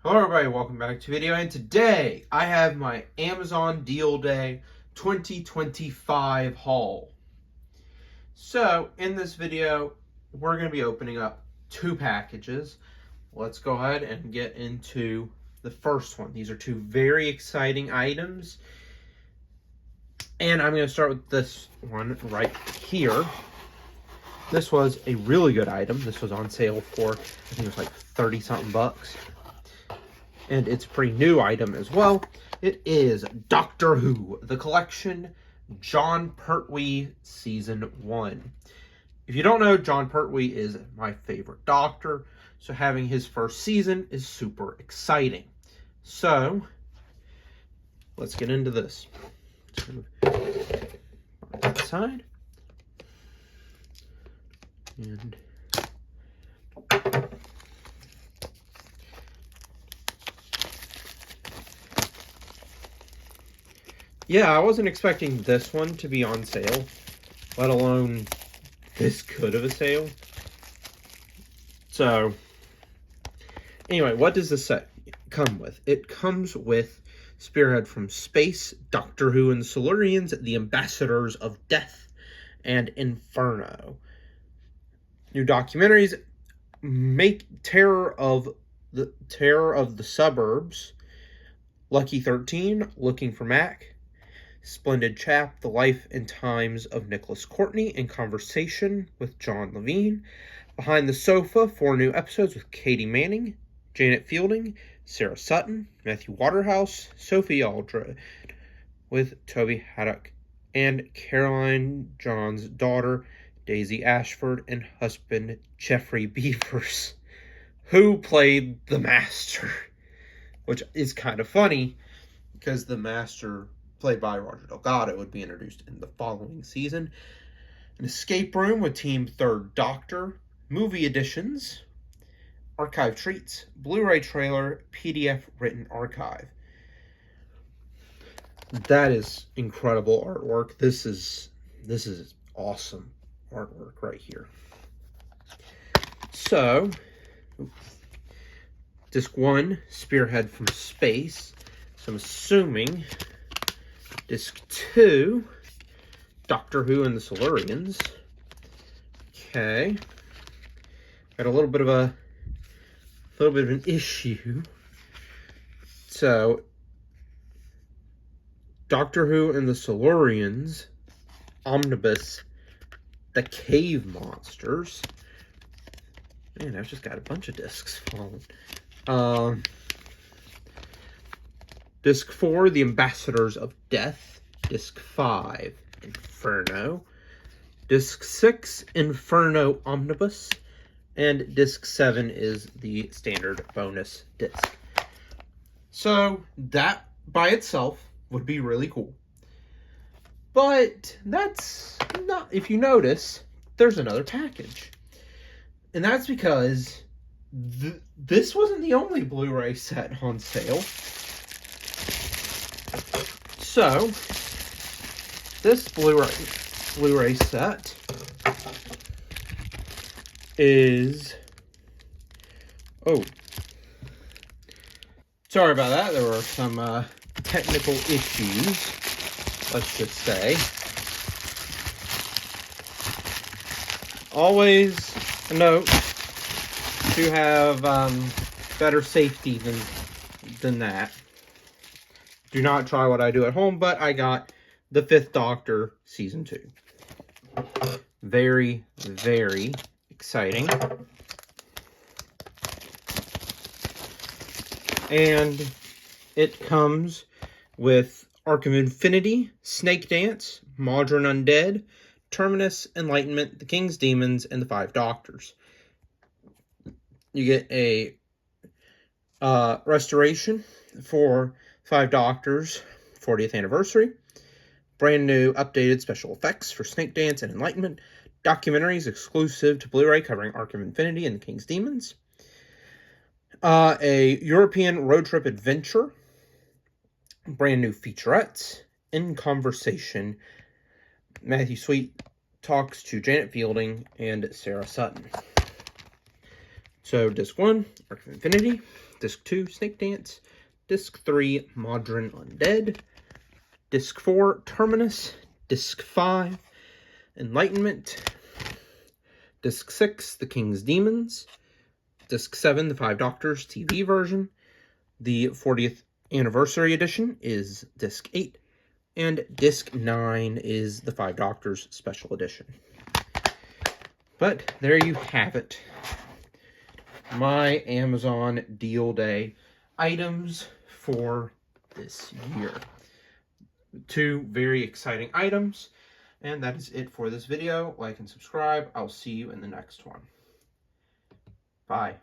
Hello everybody, welcome back to the video, and today I have my Amazon Deal Day 2025 haul. So, in this video, we're going to be opening up two packages. Let's go ahead and get into the first one. These are two very exciting items, and I'm going to start with this one right here. This was a really good item. This was on sale for, I think it was like 30 something bucks. And it's a pretty new item as well. It is Doctor Who, The Collection, Jon Pertwee Season 1. If you don't know, Jon Pertwee is my favorite Doctor, so having his first season is super exciting. So, let's get into this. That side. And yeah, I wasn't expecting this one to be on sale, let alone this good of a sale. So, anyway, what does this set come with? It comes with Spearhead from Space, Doctor Who and the Silurians, The Ambassadors of Death, and Inferno. New documentaries: Terror of the Suburbs, Lucky 13, Looking for Mac, Splendid Chap, The Life and Times of Nicholas Courtney in Conversation with John Levine, Behind the Sofa, 4 new episodes with Katie Manning, Janet Fielding, Sarah Sutton, Matthew Waterhouse, Sophie Aldred with Toby Haddock, and Caroline John's daughter, Daisy Ashford, and husband, Jeffrey Beavers, who played the Master, which is kind of funny because the Master, played by Roger Delgado, would be introduced in the following season. An escape room with Team Third Doctor, movie editions, archive treats, Blu-ray trailer, PDF written archive. That is incredible artwork. This is awesome artwork right here. So, disc 1, Spearhead from Space. So I'm assuming disc 2, Doctor Who and the Silurians. Okay. Got a little bit of an issue. So, Doctor Who and the Silurians, Omnibus, The Cave Monsters. Man, I've just got a bunch of discs falling. Disc 4, The Ambassadors of Death. Disc 5, Inferno. Disc 6, Inferno Omnibus. And Disc 7 is the standard bonus disc. So, that by itself would be really cool. But that's not, if you notice, there's another package. And that's because this wasn't the only Blu-ray set on sale. So, this Blu-ray set is... Oh. Sorry about that. There were some technical issues, let's just say. Always a note to have better safety than that. Do not try what I do at home, but I got The Fifth Doctor Season 2. Very, very exciting. And it comes with Arc of Infinity, Snake Dance, Modern Undead, Terminus, Enlightenment, The King's Demons, and the 5 Doctors. You get a restoration for 5 Doctors 40th anniversary, brand new updated special effects for Snake Dance and Enlightenment, documentaries exclusive to Blu-ray covering Arc of Infinity and The King's Demons, a European road trip adventure, brand new featurettes, In Conversation, Matthew Sweet talks to Janet Fielding and Sarah Sutton. So Disc 1, Arc of Infinity. Disc 2, Snake Dance. Disc 3, Modern Undead. Disc 4, Terminus. Disc 5, Enlightenment. Disc 6, The King's Demons. Disc 7, The Five Doctors TV version. The 40th Anniversary Edition is Disc 8. And Disc 9 is the Five Doctors Special Edition. But there you have it. My Amazon Deal Day items for this year. 2 very exciting items. And that is it for this video. Like and subscribe. I'll see you in the next one. Bye.